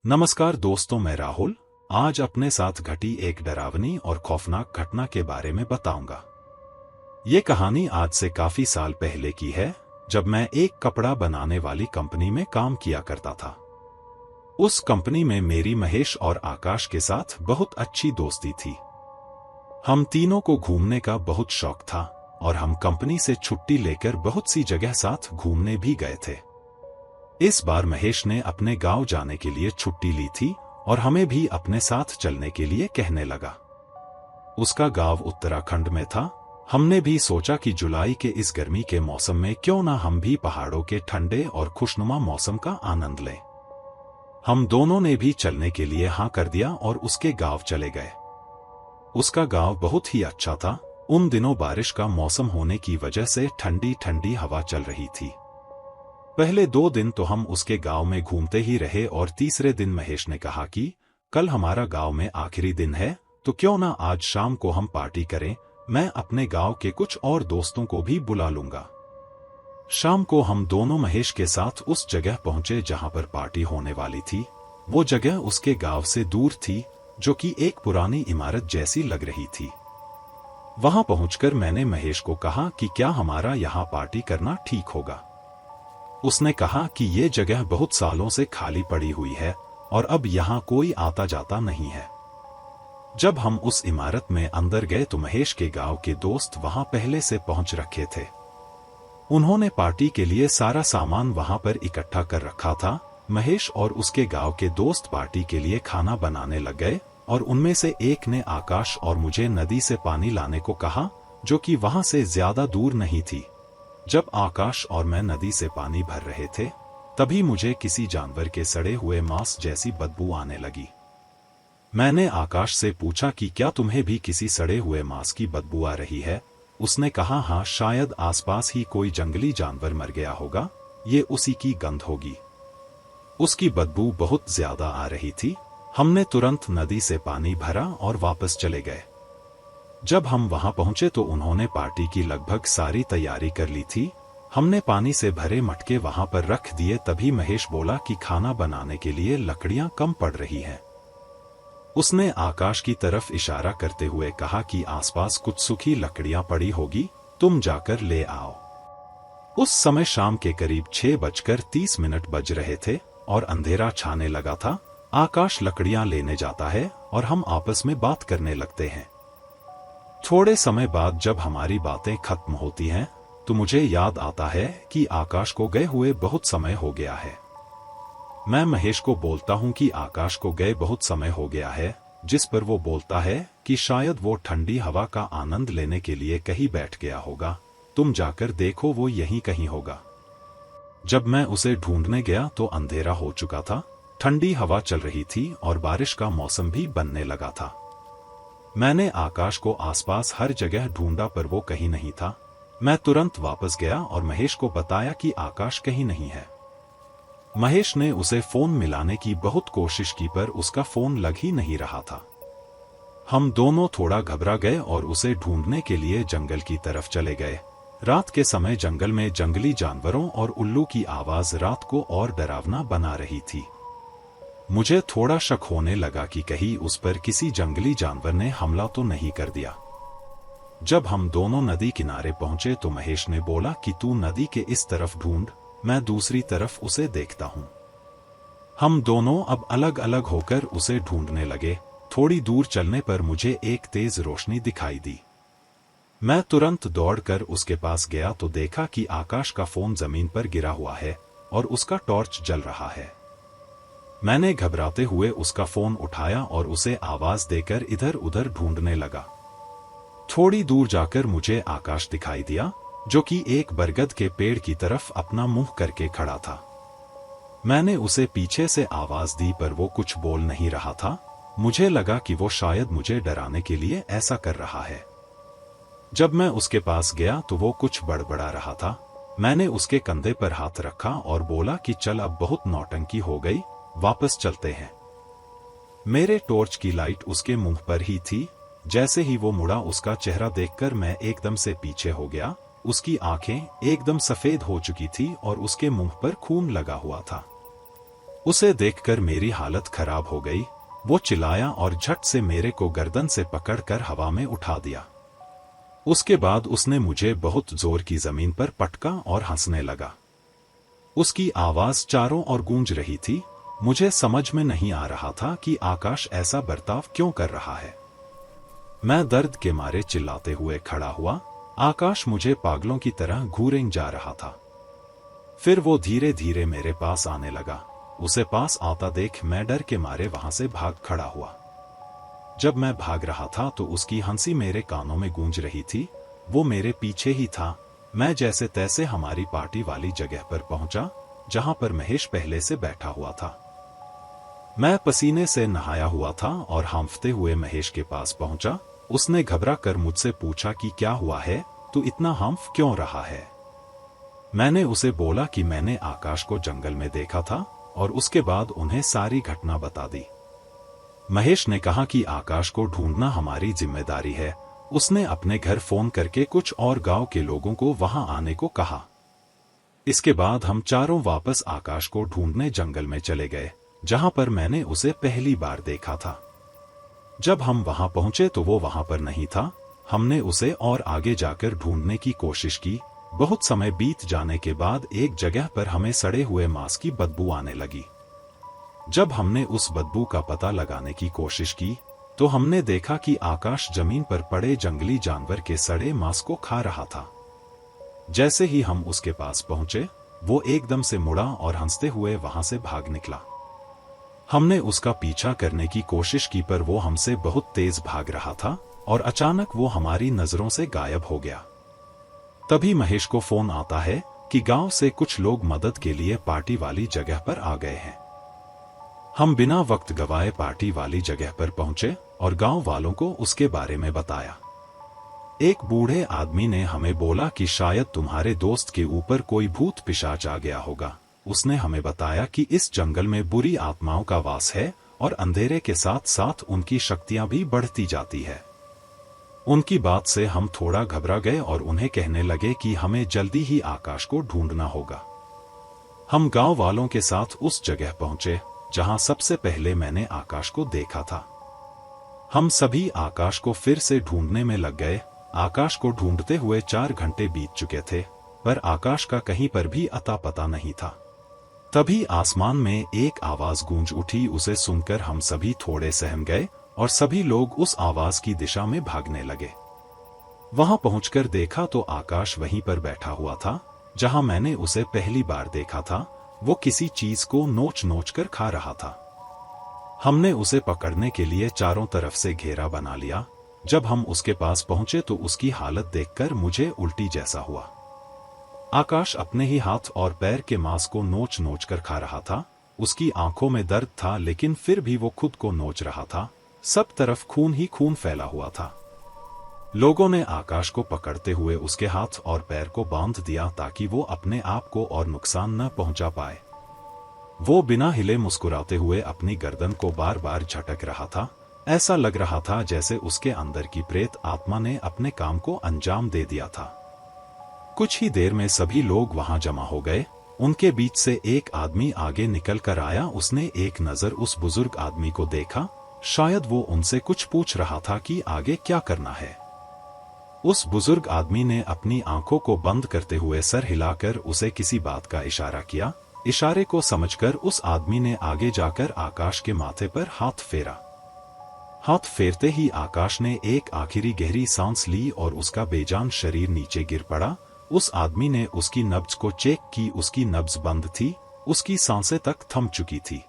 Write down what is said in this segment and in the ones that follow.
नमस्कार दोस्तों, मैं राहुल आज अपने साथ घटी एक डरावनी और खौफनाक घटना के बारे में बताऊंगा। ये कहानी आज से काफी साल पहले की है, जब मैं एक कपड़ा बनाने वाली कंपनी में काम किया करता था। उस कंपनी में मेरी महेश और आकाश के साथ बहुत अच्छी दोस्ती थी। हम तीनों को घूमने का बहुत शौक था और हम कंपनी से छुट्टी लेकर बहुत सी जगह साथ घूमने भी गए थे। इस बार महेश ने अपने गांव जाने के लिए छुट्टी ली थी और हमें भी अपने साथ चलने के लिए कहने लगा। उसका गांव उत्तराखंड में था। हमने भी सोचा कि जुलाई के इस गर्मी के मौसम में क्यों ना हम भी पहाड़ों के ठंडे और खुशनुमा मौसम का आनंद लें। हम दोनों ने भी चलने के लिए हाँ कर दिया और उसके गांव चले गए। उसका गांव बहुत ही अच्छा था। उन दिनों बारिश का मौसम होने की वजह से ठंडी ठंडी हवा चल रही थी। पहले 2 दिन तो हम उसके गांव में घूमते ही रहे और तीसरे दिन महेश ने कहा कि कल हमारा गांव में आखिरी दिन है, तो क्यों ना आज शाम को हम पार्टी करें। मैं अपने गांव के कुछ और दोस्तों को भी बुला लूंगा। शाम को हम दोनों महेश के साथ उस जगह पहुंचे जहां पर पार्टी होने वाली थी। वो जगह उसके गांव से दूर थी, जो कि एक पुरानी इमारत जैसी लग रही थी। वहां पहुंचकर मैंने महेश को कहा कि क्या हमारा यहाँ पार्टी करना ठीक होगा। उसने कहा कि ये जगह बहुत सालों से खाली पड़ी हुई है और अब यहाँ कोई आता जाता नहीं है। जब हम उस इमारत में अंदर गए तो महेश के गांव के दोस्त वहां पहले से पहुंच रखे थे। उन्होंने पार्टी के लिए सारा सामान वहां पर इकट्ठा कर रखा था। महेश और उसके गांव के दोस्त पार्टी के लिए खाना बनाने लग गए और उनमें से एक ने आकाश और मुझे नदी से पानी लाने को कहा, जो कि वहां से ज्यादा दूर नहीं थी। जब आकाश और मैं नदी से पानी भर रहे थे, तभी मुझे किसी जानवर के सड़े हुए मांस जैसी बदबू आने लगी। मैंने आकाश से पूछा कि क्या तुम्हें भी किसी सड़े हुए मांस की बदबू आ रही है। उसने कहा हाँ, शायद आसपास ही कोई जंगली जानवर मर गया होगा, ये उसी की गंध होगी। उसकी बदबू बहुत ज्यादा आ रही थी। हमने तुरंत नदी से पानी भरा और वापस चले गए। जब हम वहां पहुंचे तो उन्होंने पार्टी की लगभग सारी तैयारी कर ली थी। हमने पानी से भरे मटके वहां पर रख दिए। तभी महेश बोला कि खाना बनाने के लिए लकड़ियां कम पड़ रही हैं। उसने आकाश की तरफ इशारा करते हुए कहा कि आसपास कुछ सूखी लकड़ियां पड़ी होगी, तुम जाकर ले आओ। उस समय शाम के करीब 6:30 बज रहे थे और अंधेरा छाने लगा था। आकाश लकड़ियां लेने जाता है और हम आपस में बात करने लगते हैं। थोड़े समय बाद जब हमारी बातें खत्म होती हैं, तो मुझे याद आता है कि आकाश को गए हुए बहुत समय हो गया है। मैं महेश को बोलता हूं कि आकाश को गए बहुत समय हो गया है, जिस पर वो बोलता है कि शायद वो ठंडी हवा का आनंद लेने के लिए कहीं बैठ गया होगा, तुम जाकर देखो, वो यहीं कहीं होगा। जब मैं उसे ढूंढने गया तो अंधेरा हो चुका था, ठंडी हवा चल रही थी और बारिश का मौसम भी बनने लगा था। मैंने आकाश को आसपास हर जगह ढूंढा पर वो कहीं नहीं था। मैं तुरंत वापस गया और महेश को बताया कि आकाश कहीं नहीं है। महेश ने उसे फोन मिलाने की बहुत कोशिश की पर उसका फोन लग ही नहीं रहा था। हम दोनों थोड़ा घबरा गए और उसे ढूंढने के लिए जंगल की तरफ चले गए। रात के समय जंगल में जंगली जानवरों और उल्लू की आवाज रात को और डरावना बना रही थी। मुझे थोड़ा शक होने लगा कि कहीं उस पर किसी जंगली जानवर ने हमला तो नहीं कर दिया। जब हम दोनों नदी किनारे पहुंचे तो महेश ने बोला कि तू नदी के इस तरफ ढूंढ, मैं दूसरी तरफ उसे देखता हूं। हम दोनों अब अलग अलग होकर उसे ढूंढने लगे। थोड़ी दूर चलने पर मुझे एक तेज रोशनी दिखाई दी। मैं तुरंत दौड़कर उसके पास गया तो देखा कि आकाश का फोन जमीन पर गिरा हुआ है और उसका टॉर्च जल रहा है। मैंने घबराते हुए उसका फोन उठाया और उसे आवाज देकर इधर उधर ढूंढने लगा। थोड़ी दूर जाकर मुझे आकाश दिखाई दिया, जो कि एक बरगद के पेड़ की तरफ अपना मुंह करके खड़ा था। मैंने उसे पीछे से आवाज दी पर वो कुछ बोल नहीं रहा था। मुझे लगा कि वो शायद मुझे डराने के लिए ऐसा कर रहा है। जब मैं उसके पास गया तो वो कुछ बड़बड़ा रहा था। मैंने उसके कंधे पर हाथ रखा और बोला कि चल, अब बहुत नौटंकी हो गई, वापस चलते हैं। मेरे टॉर्च की लाइट उसके मुंह पर ही थी। जैसे ही वो मुड़ा, उसका चेहरा देखकर मैं एकदम से पीछे हो गया। उसकी आंखें एकदम सफेद हो चुकी थी और उसके मुंह पर खून लगा हुआ था। उसे देखकर मेरी हालत खराब हो गई। वो चिल्लाया और झट से मेरे को गर्दन से पकड़कर हवा में उठा दिया। उसके बाद उसने मुझे बहुत जोर की जमीन पर पटका और हंसने लगा। उसकी आवाज चारों ओर गूंज रही थी। मुझे समझ में नहीं आ रहा था कि आकाश ऐसा बर्ताव क्यों कर रहा है। मैं दर्द के मारे चिल्लाते हुए खड़ा हुआ। आकाश मुझे पागलों की तरह घूरें जा रहा था। फिर वो धीरे धीरे मेरे पास आने लगा। उसे पास आता देख मैं डर के मारे वहां से भाग खड़ा हुआ। जब मैं भाग रहा था तो उसकी हंसी मेरे कानों में गूंज रही थी। वो मेरे पीछे ही था। मैं जैसे तैसे हमारी पार्टी वाली जगह पर पहुंचा, जहां पर महेश पहले से बैठा हुआ था। मैं पसीने से नहाया हुआ था और हांफते हुए महेश के पास पहुंचा। उसने घबरा कर मुझसे पूछा कि क्या हुआ है, तू इतना हांफ क्यों रहा है। मैंने उसे बोला कि मैंने आकाश को जंगल में देखा था और उसके बाद उन्हें सारी घटना बता दी। महेश ने कहा कि आकाश को ढूंढना हमारी जिम्मेदारी है। उसने अपने घर फोन करके कुछ और गांव के लोगों को वहां आने को कहा। इसके बाद हम चारों वापस आकाश को ढूंढने जंगल में चले गए, जहां पर मैंने उसे पहली बार देखा था। जब हम वहां पहुंचे तो वो वहां पर नहीं था। हमने उसे और आगे जाकर ढूंढने की कोशिश की। बहुत समय बीत जाने के बाद एक जगह पर हमें सड़े हुए मांस की बदबू आने लगी। जब हमने उस बदबू का पता लगाने की कोशिश की तो हमने देखा कि आकाश जमीन पर पड़े जंगली जानवर के सड़े मांस को खा रहा था। जैसे ही हम उसके पास पहुंचे, वो एकदम से मुड़ा और हंसते हुए वहां से भाग निकला। हमने उसका पीछा करने की कोशिश की पर वो हमसे बहुत तेज भाग रहा था और अचानक वो हमारी नजरों से गायब हो गया। तभी महेश को फोन आता है कि गांव से कुछ लोग मदद के लिए पार्टी वाली जगह पर आ गए हैं। हम बिना वक्त गवाए पार्टी वाली जगह पर पहुंचे और गांव वालों को उसके बारे में बताया। एक बूढ़े आदमी ने हमें बोला कि शायद तुम्हारे दोस्त के ऊपर कोई भूत पिशाच आ गया होगा। उसने हमें बताया कि इस जंगल में बुरी आत्माओं का वास है और अंधेरे के साथ साथ उनकी शक्तियां भी बढ़ती जाती है। उनकी बात से हम थोड़ा घबरा गए और उन्हें कहने लगे कि हमें जल्दी ही आकाश को ढूंढना होगा। हम गांव वालों के साथ उस जगह पहुंचे जहां सबसे पहले मैंने आकाश को देखा था। हम सभी आकाश को फिर से ढूंढने में लग गए। आकाश को ढूंढते हुए 4 घंटे बीत चुके थे, पर आकाश का कहीं पर भी अता पता नहीं था। तभी आसमान में एक आवाज गूंज उठी। उसे सुनकर हम सभी थोड़े सहम गए और सभी लोग उस आवाज की दिशा में भागने लगे। वहां पहुंचकर देखा तो आकाश वहीं पर बैठा हुआ था जहां मैंने उसे पहली बार देखा था। वो किसी चीज को नोच नोच कर खा रहा था। हमने उसे पकड़ने के लिए चारों तरफ से घेरा बना लिया। जब हम उसके पास पहुंचे तो उसकी हालत देखकर मुझे उल्टी जैसा हुआ। आकाश अपने ही हाथ और पैर के मांस को नोच नोच कर खा रहा था। उसकी आंखों में दर्द था लेकिन फिर भी वो खुद को नोच रहा था। सब तरफ खून ही खून फैला हुआ था। लोगों ने आकाश को पकड़ते हुए उसके हाथ और पैर को बांध दिया ताकि वो अपने आप को और नुकसान न पहुंचा पाए। वो बिना हिले मुस्कुराते हुए अपनी गर्दन को बार बार झटक रहा था। ऐसा लग रहा था जैसे उसके अंदर की प्रेत आत्मा ने अपने काम को अंजाम दे दिया था। कुछ ही देर में सभी लोग वहां जमा हो गए। उनके बीच से एक आदमी आगे निकल कर आया। उसने एक नजर उस बुजुर्ग आदमी को देखा। शायद वो उनसे कुछ पूछ रहा था कि आगे क्या करना है। उस बुजुर्ग आदमी ने अपनी आंखों को बंद करते हुए सर हिलाकर उसे किसी बात का इशारा किया। इशारे को समझकर उस आदमी ने आगे जाकर आकाश के माथे पर हाथ फेरा। हाथ फेरते ही आकाश ने एक आखिरी गहरी सांस ली और उसका बेजान शरीर नीचे गिर पड़ा। उस आदमी ने उसकी नब्ज को चेक की। उसकी नब्ज बंद थी। उसकी सांसें तक थम चुकी थी।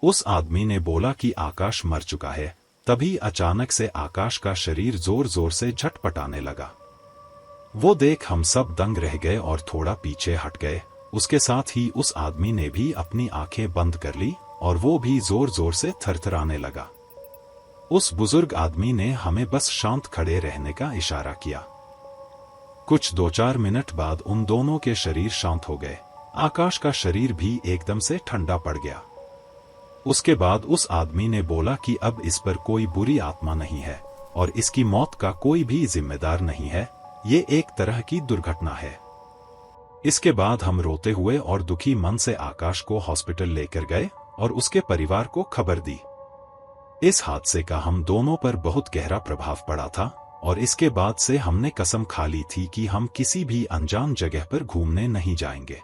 उस आदमी ने बोला कि आकाश मर चुका है। तभी अचानक से आकाश का शरीर जोर जोर से झटपटाने लगा। वो देख हम सब दंग रह गए और थोड़ा पीछे हट गए। उसके साथ ही उस आदमी ने भी अपनी आंखें बंद कर ली और वो भी जोर जोर से थरथराने लगा। उस बुजुर्ग आदमी ने हमें बस शांत खड़े रहने का इशारा किया। कुछ 2-4 मिनट बाद उन दोनों के शरीर शांत हो गए। आकाश का शरीर भी एकदम से ठंडा पड़ गया। उसके बाद उस आदमी ने बोला कि अब इस पर कोई बुरी आत्मा नहीं है और इसकी मौत का कोई भी जिम्मेदार नहीं है। ये एक तरह की दुर्घटना है। इसके बाद हम रोते हुए और दुखी मन से आकाश को हॉस्पिटल लेकर गए और उसके परिवार को खबर दी। इस हादसे का हम दोनों पर बहुत गहरा प्रभाव पड़ा था और इसके बाद से हमने कसम खा ली थी कि हम किसी भी अनजान जगह पर घूमने नहीं जाएंगे।